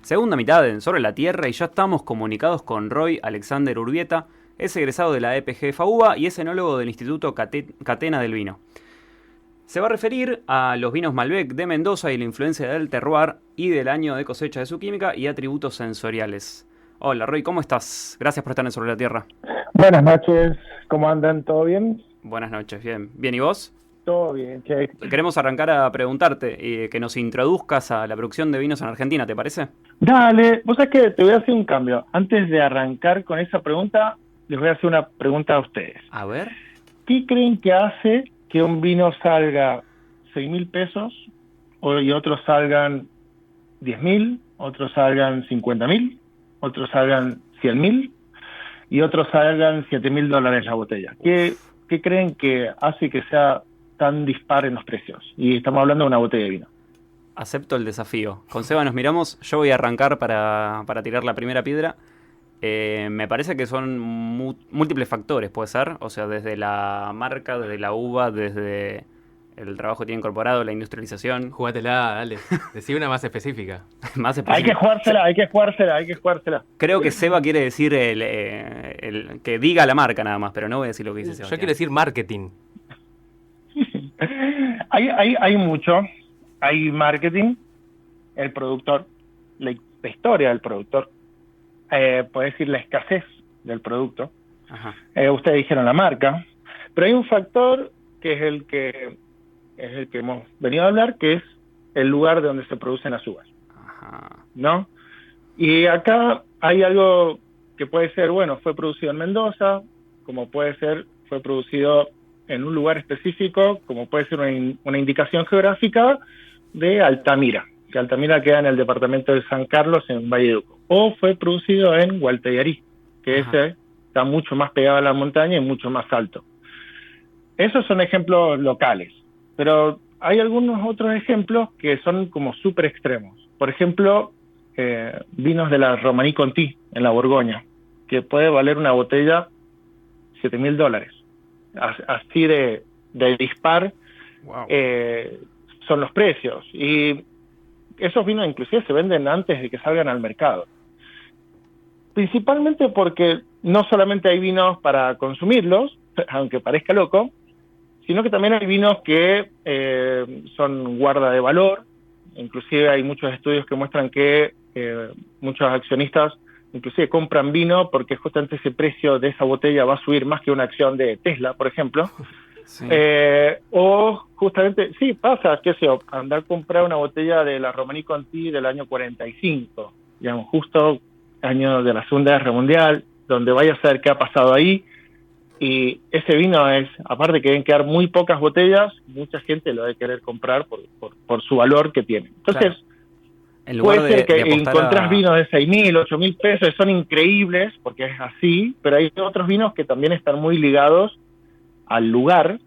Segunda mitad en Sobre la Tierra y ya estamos comunicados con Roy Alexander Urbieta, es egresado de la EPG FAUBA y es enólogo del Instituto Catena del Vino. Se va a referir a los vinos Malbec de Mendoza y la influencia del terroir y del año de cosecha de su química y atributos sensoriales. Hola Roy, ¿cómo estás? Gracias por estar en Sobre la Tierra. Buenas noches, ¿cómo andan? ¿Todo bien? Buenas noches, bien. ¿Bien y vos? Todo bien, che. Queremos arrancar a preguntarte que nos introduzcas a la producción de vinos en Argentina, ¿te parece? Dale, vos sabés que te voy a hacer un cambio. Antes de arrancar con esa pregunta, les voy a hacer una pregunta a ustedes. A ver. ¿Qué creen que hace que un vino salga 6.000 pesos y otros salgan 10.000, otros salgan 50.000, otros salgan 100.000 y otros salgan $7.000 la botella? ¿Qué creen que hace que sea tan dispar en los precios? Y estamos hablando de una botella de vino. Acepto el desafío. Con Seba nos miramos. Yo voy a arrancar para tirar la primera piedra. Me parece que son múltiples factores, ¿puede ser? O sea, desde la marca, desde la uva, desde el trabajo que tiene incorporado, la industrialización. Jugátela, dale. Decí una más específica. Más Hay que específica. hay que jugársela. Creo que Seba quiere decir que diga la marca nada más, pero no voy a decir lo que dice Yo Sebastián. quiero decir marketing. Hay mucho. Hay marketing, el productor, la historia del productor, puede decir la escasez del producto. Ajá. Ustedes dijeron la marca, pero hay un factor que es el que hemos venido a hablar, que es el lugar de donde se producen las uvas, Ajá. ¿no? Y acá hay algo que puede ser, bueno, fue producido en Mendoza, como puede ser, fue producido en un lugar específico, como puede ser una indicación geográfica de Altamira, que Altamira queda en el departamento de San Carlos, en Valledupar, o fue producido en Gualtellarí, que ese está mucho más pegado a la montaña y mucho más alto. Esos son ejemplos locales, pero hay algunos otros ejemplos que son como súper extremos. Por ejemplo, vinos de la Romanée Conti, en la Borgoña, que puede valer una botella $7.000. Así de dispar. Wow. Son los precios, y esos vinos inclusive se venden antes de que salgan al mercado, principalmente porque no solamente hay vinos para consumirlos, aunque parezca loco, sino que también hay vinos que son guarda de valor. Inclusive hay muchos estudios que muestran que muchos accionistas inclusive compran vino porque justamente ese precio de esa botella va a subir más que una acción de Tesla, por ejemplo. Sí. O justamente, sí, pasa, qué sé yo, andar a comprar una botella de la Romanée Conti del año 45, digamos, justo año de la Segunda Guerra Mundial, donde vaya a saber qué ha pasado ahí. Y ese vino es, aparte que deben quedar muy pocas botellas, mucha gente lo debe querer comprar por su valor que tiene. Entonces, Claro. En lugar puede ser que de apostar encontrás vinos de 6.000, 8.000 pesos, son increíbles, porque es así, pero hay otros vinos que también están muy ligados al lugar,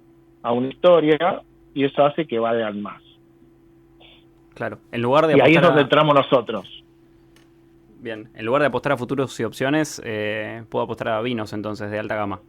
a una historia, y eso hace que valgan más. Claro, en lugar de Y ahí es apostar donde entramos nosotros. Bien, en lugar de apostar a futuros y opciones, puedo apostar a vinos entonces de alta gama.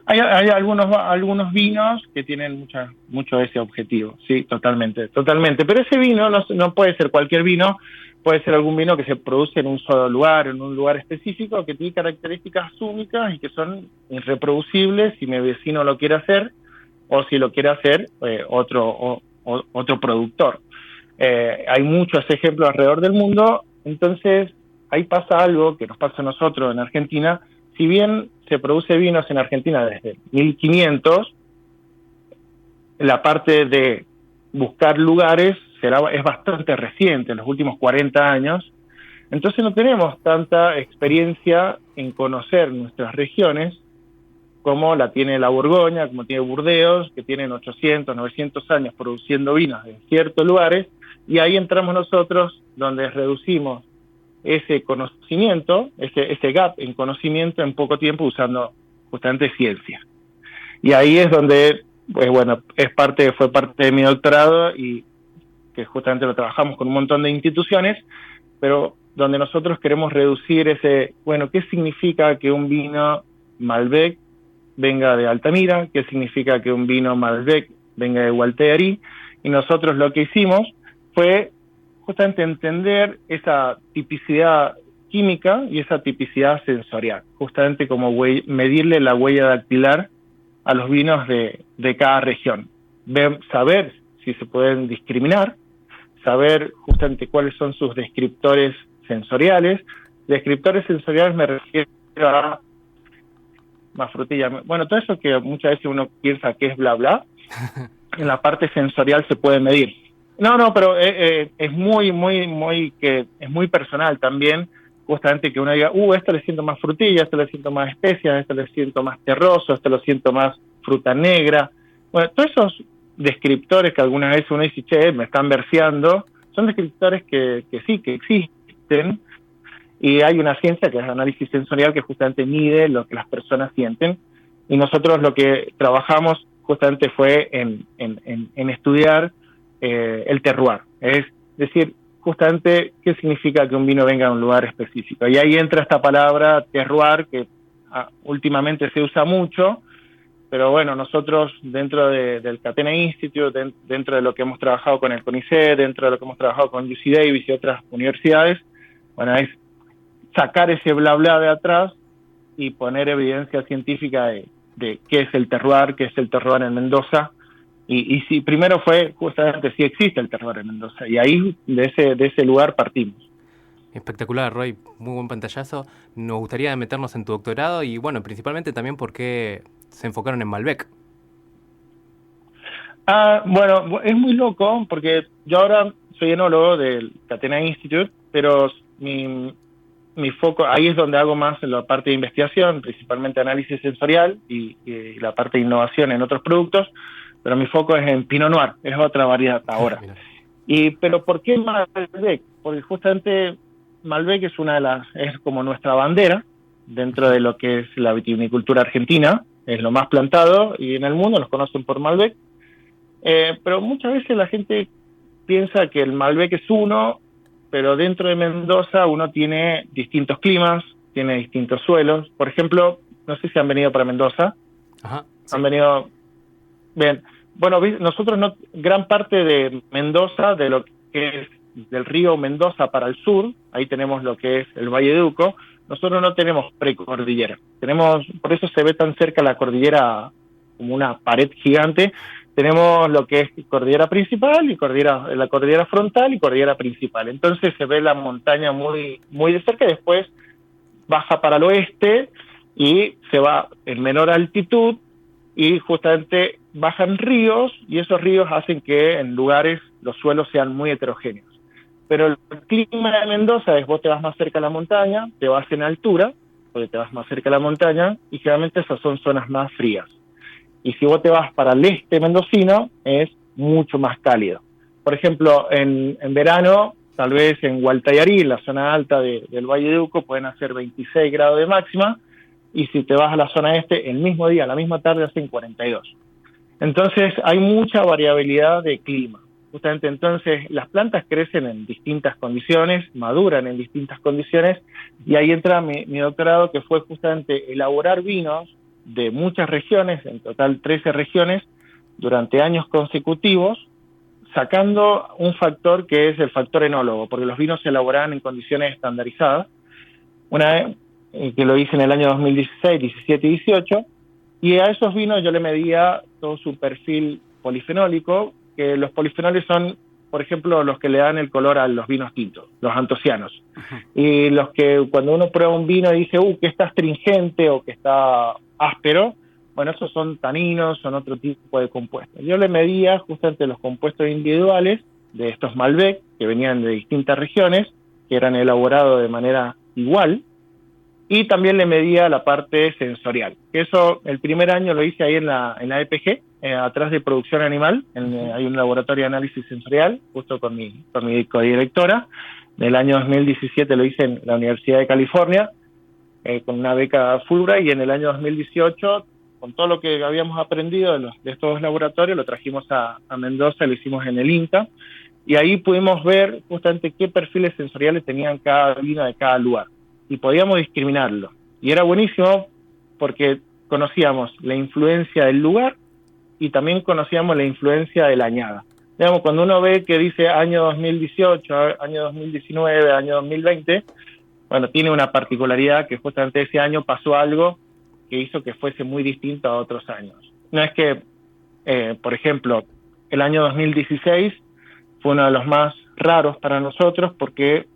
Hay algunos vinos que tienen mucho ese objetivo, sí, totalmente. Pero ese vino no puede ser cualquier vino, puede ser algún vino que se produce en un solo lugar, en un lugar específico, que tiene características únicas y que son irreproducibles si mi vecino lo quiere hacer, o si lo quiere hacer otro productor. Hay muchos ejemplos alrededor del mundo, entonces ahí pasa algo que nos pasa a nosotros en Argentina. Si bien se produce vinos en Argentina desde 1500, la parte de buscar lugares es bastante reciente, en los últimos 40 años. Entonces no tenemos tanta experiencia en conocer nuestras regiones como la tiene la Borgoña, como tiene Burdeos, que tienen 800, 900 años produciendo vinos en ciertos lugares, y ahí entramos nosotros, donde reducimos ese conocimiento, ese gap en conocimiento en poco tiempo, usando justamente ciencia. Y ahí es donde, pues bueno, fue parte de mi doctorado, y que justamente lo trabajamos con un montón de instituciones, pero donde nosotros queremos reducir ¿qué significa que un vino Malbec venga de Altamira? ¿Qué significa que un vino Malbec venga de Gualtellarí? Y nosotros lo que hicimos fue justamente entender esa tipicidad química y esa tipicidad sensorial, justamente como medirle la huella dactilar a los vinos de cada región. Saber si se pueden discriminar, saber justamente cuáles son sus descriptores sensoriales. Descriptores sensoriales me refiero a más frutilla. Bueno, todo eso que muchas veces uno piensa que es bla bla, en la parte sensorial se puede medir. No, pero es muy personal también, justamente que uno diga, esto le siento más frutilla, esto le siento más especias, esto le siento más terroso, esto lo siento más fruta negra. Bueno, todos esos descriptores que algunas veces uno dice, che, me están verseando, son descriptores que sí, que existen, y hay una ciencia que es el análisis sensorial que justamente mide lo que las personas sienten, y nosotros lo que trabajamos justamente fue en estudiar el terroir, es decir, justamente qué significa que un vino venga de un lugar específico. Y ahí entra esta palabra terroir que últimamente se usa mucho, pero bueno, nosotros dentro del Catena Institute, dentro de lo que hemos trabajado con el CONICET, dentro de lo que hemos trabajado con UC Davis y otras universidades, bueno, es sacar ese bla bla de atrás y poner evidencia científica de qué es el terroir en Mendoza, y si primero fue justamente si existe el terroir en Mendoza, y ahí de ese lugar partimos. Espectacular, Roy, muy buen pantallazo. Nos gustaría meternos en tu doctorado y bueno, principalmente también por qué se enfocaron en Malbec. Bueno, es muy loco porque yo ahora soy enólogo del Catena Institute, pero mi foco, ahí es donde hago más en la parte de investigación, principalmente análisis sensorial y la parte de innovación en otros productos, pero mi foco es en Pinot Noir, es otra variedad ahora. Pero ¿por qué Malbec? Porque justamente Malbec es como nuestra bandera dentro de lo que es la vitivinicultura argentina, es lo más plantado y en el mundo nos conocen por Malbec, pero muchas veces la gente piensa que el Malbec es uno, pero dentro de Mendoza uno tiene distintos climas, tiene distintos suelos. Por ejemplo, no sé si han venido para Mendoza. Ajá, sí. Han venido. Bien. Bueno, nosotros gran parte de Mendoza, de lo que es del río Mendoza para el sur, ahí tenemos lo que es el Valle de Uco, nosotros no tenemos precordillera. Por eso se ve tan cerca la cordillera como una pared gigante. Tenemos lo que es cordillera principal y la cordillera frontal y cordillera principal. Entonces se ve la montaña muy, muy de cerca y después baja para el oeste y se va en menor altitud y justamente bajan ríos y esos ríos hacen que en lugares los suelos sean muy heterogéneos. Pero el clima de Mendoza es vos te vas más cerca a la montaña, te vas en altura, porque te vas más cerca a la montaña y generalmente esas son zonas más frías. Y si vos te vas para el este mendocino, es mucho más cálido. Por ejemplo, en verano, tal vez en Gualtallarí, la zona alta del Valle de Uco, pueden hacer 26 grados de máxima, y si te vas a la zona este, el mismo día, la misma tarde, hacen 42. Entonces, hay mucha variabilidad de clima. Justamente entonces, las plantas crecen en distintas condiciones, maduran en distintas condiciones, y ahí entra mi doctorado, que fue justamente elaborar vinos de muchas regiones, en total 13 regiones, durante años consecutivos, sacando un factor que es el factor enólogo, porque los vinos se elaboraban en condiciones estandarizadas. Una vez que lo hice en el año 2016, 17 y 18, y a esos vinos yo le medía todo su perfil polifenólico, que los polifenoles son, por ejemplo, los que le dan el color a los vinos tintos, los antocianos. Y los que cuando uno prueba un vino y dice, que está astringente o que está áspero, bueno, esos son taninos, son otro tipo de compuestos. Yo le medía justamente los compuestos individuales de estos Malbec, que venían de distintas regiones, que eran elaborados de manera igual, y también le medía la parte sensorial. Eso, el primer año lo hice ahí en la EPG, atrás de producción animal, hay un laboratorio de análisis sensorial, justo con mi codirectora. En el año 2017 lo hice en la Universidad de California, con una beca Fulbright, y en el año 2018, con todo lo que habíamos aprendido de estos dos laboratorios, lo trajimos a Mendoza, lo hicimos en el INTA, y ahí pudimos ver justamente qué perfiles sensoriales tenían cada vino de cada lugar, y podíamos discriminarlo. Y era buenísimo porque conocíamos la influencia del lugar y también conocíamos la influencia de la añada. digamos, cuando uno ve que dice año 2018, año 2019, año 2020, bueno, tiene una particularidad que justamente ese año pasó algo que hizo que fuese muy distinto a otros años. No es que, por ejemplo, el año 2016 fue uno de los más raros para nosotros porque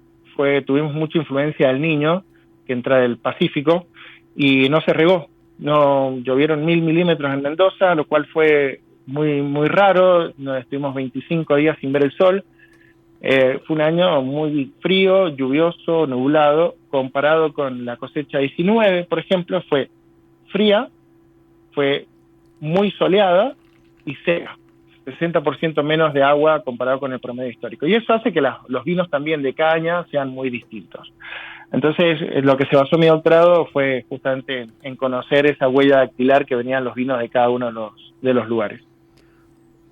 tuvimos mucha influencia del Niño, que entra del Pacífico, y no se regó. No llovieron 1000 milímetros en Mendoza, lo cual fue muy, muy raro. Nos estuvimos 25 días sin ver el sol. Fue un año muy frío, lluvioso, nublado, comparado con la cosecha 19, por ejemplo, fue fría, fue muy soleada y seca. 60% menos de agua comparado con el promedio histórico. Y eso hace que los vinos también de caña sean muy distintos. Entonces, lo que se basó mi doctorado fue justamente en conocer esa huella dactilar que venían los vinos de cada uno de los lugares.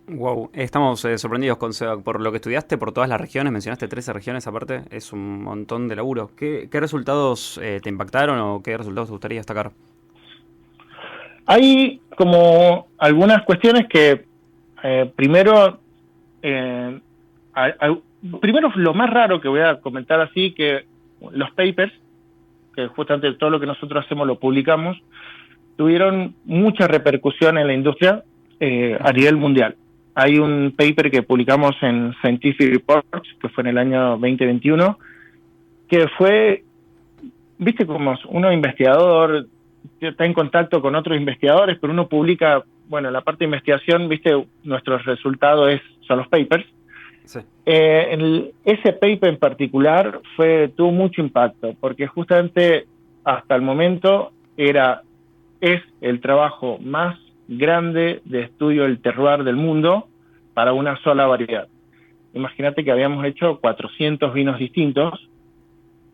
Wow, estamos sorprendidos por lo que estudiaste, por todas las regiones, mencionaste 13 regiones aparte, es un montón de laburo. ¿Qué resultados te impactaron o qué resultados te gustaría destacar? Hay como algunas cuestiones que primero lo más raro que voy a comentar así, que los papers, que justamente todo lo que nosotros hacemos lo publicamos, tuvieron mucha repercusión en la industria a nivel mundial. Hay un paper que publicamos en Scientific Reports, que fue en el año 2021, que fue, viste, como uno investigador está en contacto con otros investigadores, pero uno publica, bueno, la parte de investigación, viste, nuestro resultado son los papers. Sí. Ese paper en particular tuvo mucho impacto, porque justamente hasta el momento es el trabajo más grande de estudio del terroir del mundo para una sola variedad. Imagínate que habíamos hecho 400 vinos distintos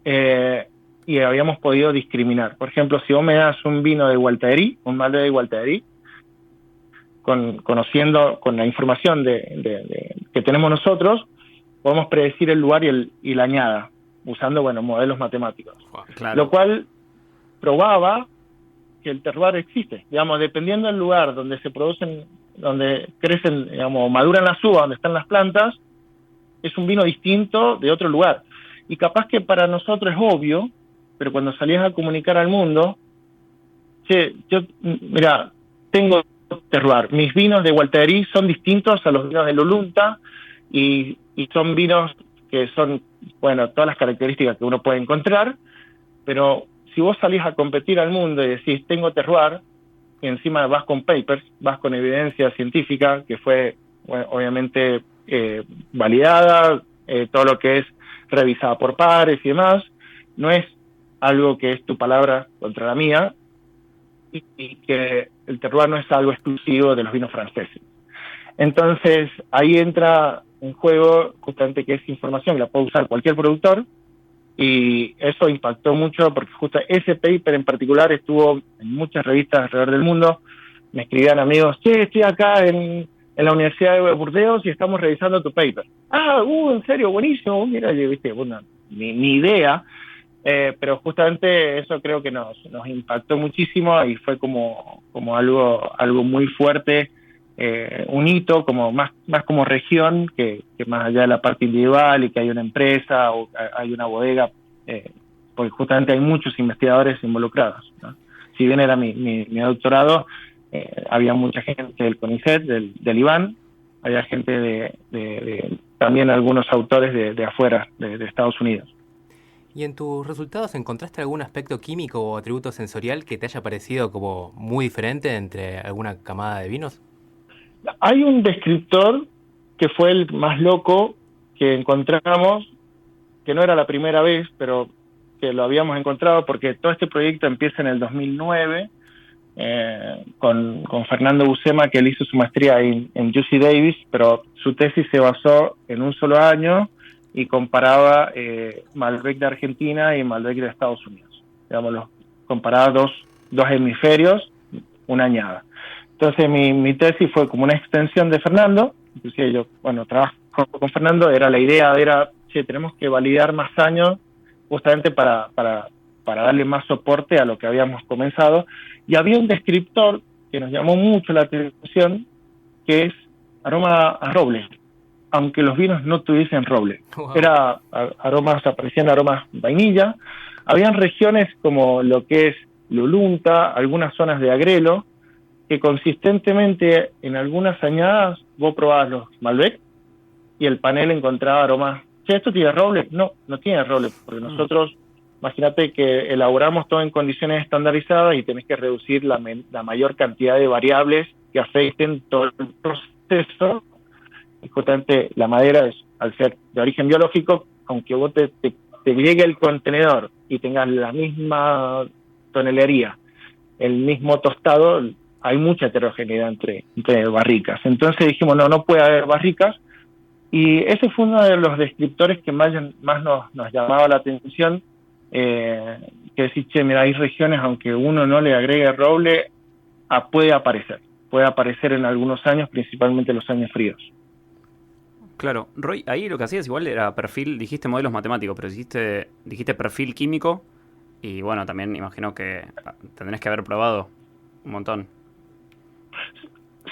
y habíamos podido discriminar. Por ejemplo, si vos me das un vino de Gualtaderí, un Malbec de Gualtaderí, conociendo con la información que tenemos nosotros, podemos predecir el lugar y la añada, usando, bueno, modelos matemáticos. Claro. Lo cual probaba que el terroir existe. Digamos, dependiendo del lugar donde se producen, donde crecen, digamos, maduran las uvas, donde están las plantas, es un vino distinto de otro lugar. Y capaz que para nosotros es obvio, pero cuando salías a comunicar al mundo, che, mira, tengo terroir. Mis vinos de Gualtaderí son distintos a los vinos de Lolunta y son vinos que son, bueno, todas las características que uno puede encontrar, pero si vos salís a competir al mundo y decís, tengo terroir, y encima vas con papers, vas con evidencia científica que fue, bueno, obviamente validada, todo lo que es revisada por pares y demás, no es algo que es tu palabra contra la mía, y que el terroir no es algo exclusivo de los vinos franceses. Entonces, ahí entra en juego justamente que es información que la puede usar cualquier productor, y eso impactó mucho porque justo ese paper en particular estuvo en muchas revistas alrededor del mundo. Me escribían amigos, che, estoy acá en la Universidad de Burdeos y estamos revisando tu paper. En serio, buenísimo, mira, viste, bueno, ni idea. Pero justamente eso creo que nos impactó muchísimo y fue como algo muy fuerte, un hito como más como región que más allá de la parte individual y que hay una empresa o hay una bodega, porque justamente hay muchos investigadores involucrados, ¿no? Si bien era mi doctorado, había mucha gente del CONICET, del IBAN, había gente de también algunos autores de afuera, de Estados Unidos. ¿Y en tus resultados encontraste algún aspecto químico o atributo sensorial que te haya parecido como muy diferente entre alguna camada de vinos? Hay un descriptor que fue el más loco que encontramos, que no era la primera vez, pero que lo habíamos encontrado porque todo este proyecto empieza en el 2009 con Fernando Buscema, que él hizo su maestría en UC Davis, pero su tesis se basó en un solo año y comparaba Malbec de Argentina y Malbec de Estados Unidos. Digamos, comparaba dos hemisferios, una añada. Entonces mi tesis fue como una extensión de Fernando. Inclusive yo, bueno, trabajo con Fernando, la idea era, tenemos que validar más años justamente para darle más soporte a lo que habíamos comenzado. Y había un descriptor que nos llamó mucho la atención, que es aroma a roble. aunque los vinos no tuviesen roble. Wow. Aparecían aromas vainilla. Habían regiones como lo que es Lulunta, algunas zonas de Agrelo, que consistentemente en algunas añadas vos probabas los Malbec y el panel encontraba aromas. Che, ¿esto tiene roble? No, no tiene roble, porque nosotros, imagínate que elaboramos todo en condiciones estandarizadas y tenés que reducir la mayor cantidad de variables que afecten todo el proceso. Y justamente la madera, al ser de origen biológico, aunque vos te llegue el contenedor y tengas la misma tonelería, el mismo tostado, hay mucha heterogeneidad entre barricas. Entonces dijimos, no puede haber barricas, y ese fue uno de los descriptores que más nos llamaba la atención, que decís, che, mira, hay regiones, aunque uno no le agregue roble, puede aparecer en algunos años, principalmente los años fríos. Claro, Roy, ahí lo que hacías igual era perfil, dijiste modelos matemáticos, pero dijiste perfil químico, y bueno, también imagino que tendrás que haber probado un montón.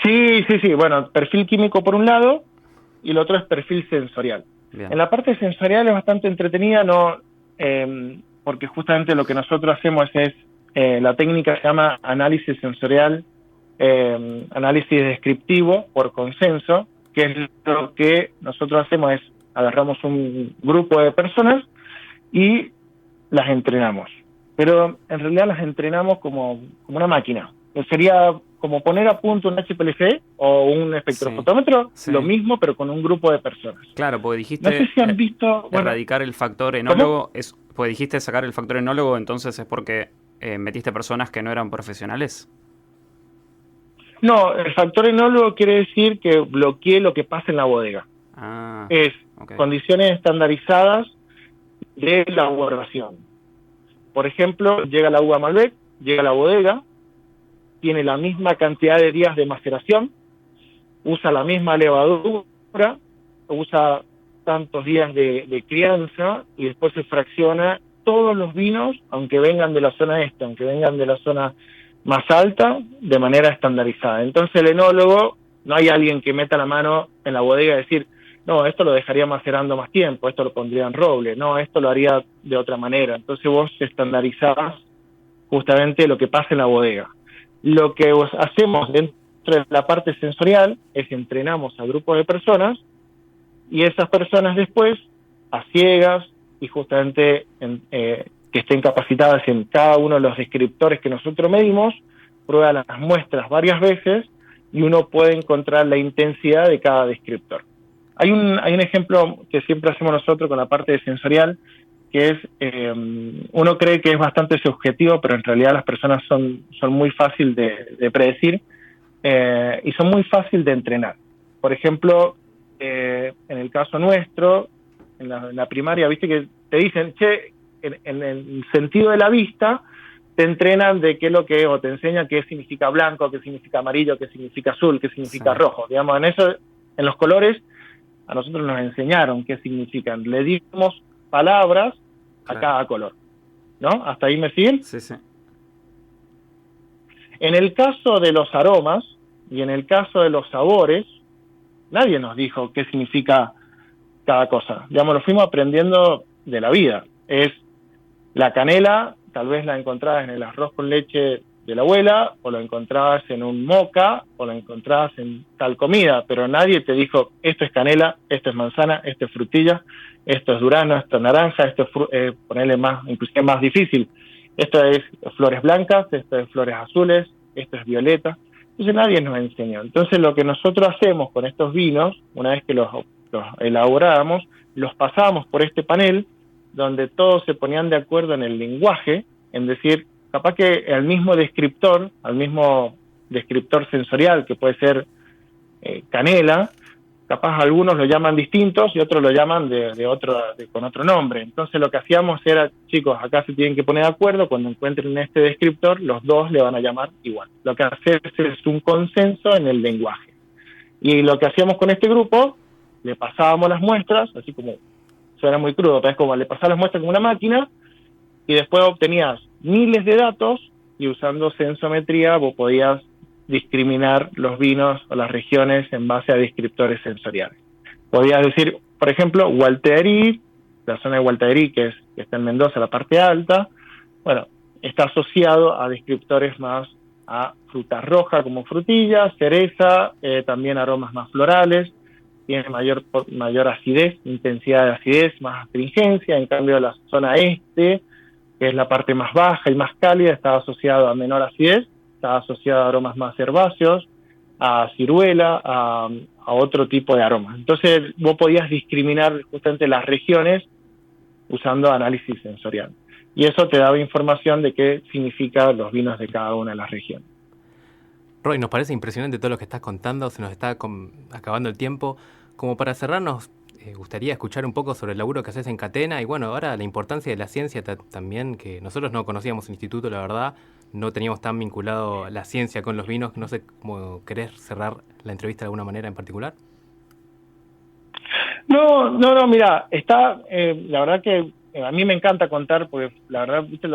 Sí, bueno, perfil químico por un lado, y el otro es perfil sensorial. Bien. En la parte sensorial es bastante entretenida, porque justamente lo que nosotros hacemos es la técnica se llama análisis sensorial, análisis descriptivo por consenso, que es lo que nosotros hacemos, es agarramos un grupo de personas y las entrenamos. Pero en realidad las entrenamos como una máquina. Sería como poner a punto un HPLC o un espectrofotómetro, sí. Lo mismo, pero con un grupo de personas. Claro, porque dijiste no sé si han visto, erradicar el factor enólogo, porque dijiste sacar el factor enólogo, entonces es porque metiste personas que no eran profesionales. No, el factor enólogo quiere decir que bloqueé lo que pasa en la bodega. Es condiciones estandarizadas de elaboración. Por ejemplo, llega la uva Malbec, llega a la bodega, tiene la misma cantidad de días de maceración, usa la misma levadura, usa tantos días de crianza, y después se fracciona todos los vinos, aunque vengan de la zona este, aunque vengan de la zona más alta, de manera estandarizada. Entonces el enólogo, no hay alguien que meta la mano en la bodega y decir, no, esto lo dejaría macerando más tiempo, esto lo pondría en roble, no, esto lo haría de otra manera. Entonces vos estandarizás justamente lo que pasa en la bodega. Lo que hacemos dentro de la parte sensorial es entrenamos a grupos de personas, y esas personas después, a ciegas, y justamente que estén capacitadas en cada uno de los descriptores que nosotros medimos, prueban las muestras varias veces y uno puede encontrar la intensidad de cada descriptor. Hay un ejemplo que siempre hacemos nosotros con la parte de sensorial, que es, uno cree que es bastante subjetivo, pero en realidad las personas son muy fácil de predecir, y son muy fácil de entrenar. Por ejemplo, en el caso nuestro, en la primaria, viste que te dicen, che, en el sentido de la vista, te entrenan de qué es lo que, o te enseñan qué significa blanco, qué significa amarillo, qué significa azul, qué significa rojo. Digamos, en los colores, a nosotros nos enseñaron qué significan. Le dimos palabras a cada color, ¿no? ¿Hasta ahí me siguen? Sí. En el caso de los aromas y en el caso de los sabores, nadie nos dijo qué significa cada cosa. Digamos, lo fuimos aprendiendo de la vida. Es la canela, tal vez la encontrabas en el arroz con leche de la abuela, o lo encontrabas en un moca, o lo encontrabas en tal comida, pero nadie te dijo, esto es canela, esto es manzana, esto es frutilla, esto es durazno, esto es naranja, esto es, ponerle más, inclusive más difícil, esto es flores blancas, esto es flores azules, esto es violeta. Entonces nadie nos enseñó. Entonces lo que nosotros hacemos con estos vinos, una vez que los elaborábamos, los pasábamos por este panel, donde todos se ponían de acuerdo en el lenguaje, en decir, capaz que al mismo descriptor sensorial, que puede ser canela, capaz algunos lo llaman distintos y otros lo llaman con otro nombre. Entonces lo que hacíamos era, chicos, acá se tienen que poner de acuerdo, cuando encuentren este descriptor, los dos le van a llamar igual. Lo que hacemos es un consenso en el lenguaje. Y lo que hacíamos con este grupo, le pasábamos las muestras, así como, suena muy crudo, pero es como le pasabas las muestras como una máquina, y después obtenías miles de datos, y usando sensometría vos podías discriminar los vinos o las regiones en base a descriptores sensoriales. Podías decir, por ejemplo, Gualterí, la zona de Gualterí, que está en Mendoza, la parte alta, bueno, está asociado a descriptores más a frutas rojas como frutillas, cereza, también aromas más florales, tiene mayor acidez, intensidad de acidez, más astringencia. En cambio, la zona este, que es la parte más baja y más cálida, está asociado a menor acidez, está asociado a aromas más herbáceos, a ciruela, a otro tipo de aromas. Entonces, vos podías discriminar justamente las regiones usando análisis sensorial. Y eso te daba información de qué significan los vinos de cada una de las regiones. Roy, nos parece impresionante todo lo que estás contando, se nos está acabando el tiempo. Como para cerrar, nos gustaría escuchar un poco sobre el laburo que haces en Catena y bueno, ahora la importancia de la ciencia también, que nosotros no conocíamos el instituto, la verdad, no teníamos tan vinculado la ciencia con los vinos. No sé cómo querés cerrar la entrevista de alguna manera en particular. No, mira, la verdad que a mí me encanta contar, porque la verdad, viste,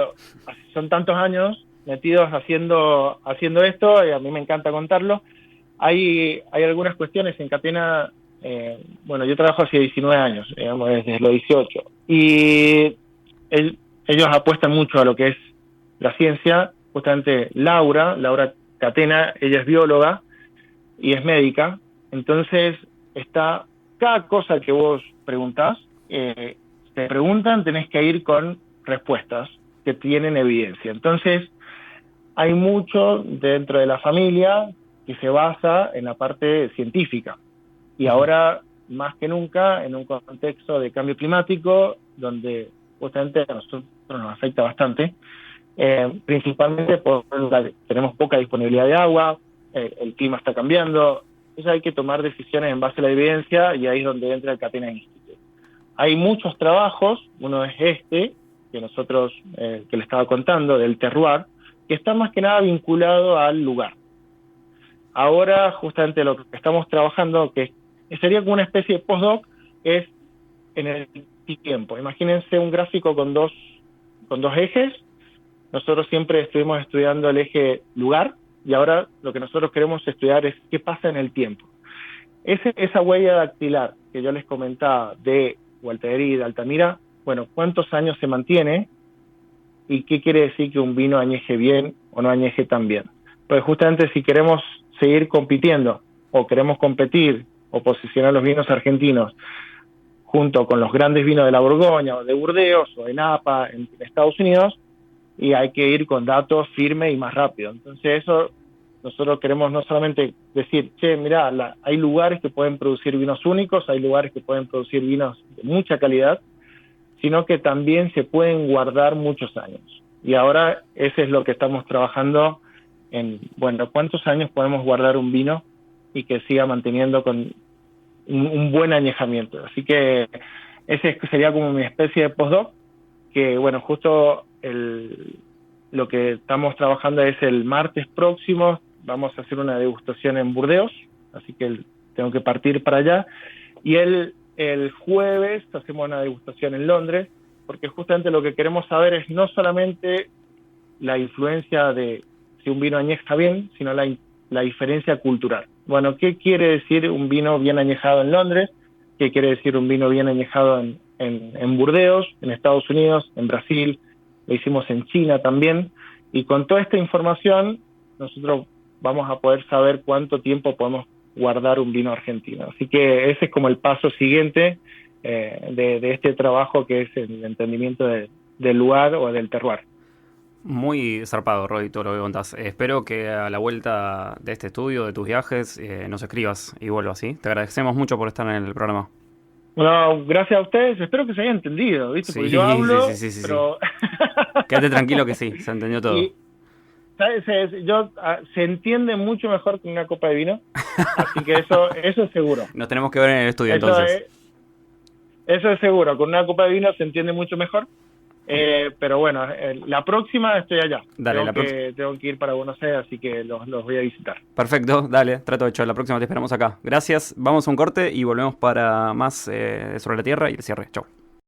son tantos años metidos haciendo esto, y a mí me encanta contarlo. Hay algunas cuestiones en Catena, bueno, yo trabajo hace 19 años, digamos, desde los 18, y ellos apuestan mucho a lo que es la ciencia. Justamente Laura Catena, ella es bióloga y es médica, entonces cada cosa que vos preguntás, te preguntan, tenés que ir con respuestas que tienen evidencia. Entonces, hay mucho dentro de la familia que se basa en la parte científica. Y ahora, más que nunca, en un contexto de cambio climático, donde justamente a nosotros nos afecta bastante, principalmente porque tenemos poca disponibilidad de agua, el clima está cambiando. Entonces hay que tomar decisiones en base a la evidencia, y ahí es donde entra el Catena Institute. Hay muchos trabajos, uno es que nosotros, que le estaba contando, del terroir, que está más que nada vinculado al lugar. Ahora, justamente lo que estamos trabajando, que sería como una especie de postdoc, es en el tiempo. Imagínense un gráfico con dos ejes. Nosotros siempre estuvimos estudiando el eje lugar, y ahora lo que nosotros queremos estudiar es qué pasa en el tiempo. Esa huella dactilar que yo les comentaba de Gualterí y de Altamira, bueno, ¿cuántos años se mantiene? ¿Y qué quiere decir que un vino añeje bien o no añeje tan bien? Pues justamente si queremos seguir compitiendo, o queremos competir o posicionar los vinos argentinos junto con los grandes vinos de la Borgoña o de Burdeos o de Napa en Estados Unidos, y hay que ir con datos firmes y más rápido. Entonces eso, nosotros queremos no solamente decir, mirá, hay lugares que pueden producir vinos únicos, hay lugares que pueden producir vinos de mucha calidad, sino que también se pueden guardar muchos años. Y ahora ese es lo que estamos trabajando en, bueno, ¿cuántos años podemos guardar un vino y que siga manteniendo con un buen añejamiento? Así que ese sería como mi especie de postdoc, que bueno, justo lo que estamos trabajando es el martes próximo, vamos a hacer una degustación en Burdeos, así que tengo que partir para allá, y el jueves hacemos una degustación en Londres, porque justamente lo que queremos saber es no solamente la influencia de si un vino añeja bien, sino la diferencia cultural. Bueno, ¿qué quiere decir un vino bien añejado en Londres? ¿Qué quiere decir un vino bien añejado en Burdeos, en Estados Unidos, en Brasil? Lo hicimos en China también, y con toda esta información nosotros vamos a poder saber cuánto tiempo podemos guardar un vino argentino. Así que ese es como el paso siguiente de este trabajo, que es el entendimiento del lugar o del terroir. Muy zarpado, Roy, todo lo que contás. Espero que a la vuelta de este estudio, de tus viajes, nos escribas y vuelvas, ¿sí? Te agradecemos mucho por estar en el programa. Bueno, gracias a ustedes. Espero que se haya entendido, ¿viste? Sí, porque yo hablo, sí. pero... Quédate tranquilo que sí, se entendió todo. ¿Sabes? Se entiende mucho mejor que una copa de vino, así que eso es seguro. Nos tenemos que ver en el estudio, entonces. Eso es seguro, con una copa de vino se entiende mucho mejor. Pero bueno, la próxima estoy allá. Dale, tengo que ir para Buenos Aires, así que los voy a visitar. Perfecto, dale, trato hecho. La próxima te esperamos acá. Gracias, vamos a un corte y volvemos para más sobre la tierra y el cierre. Chau.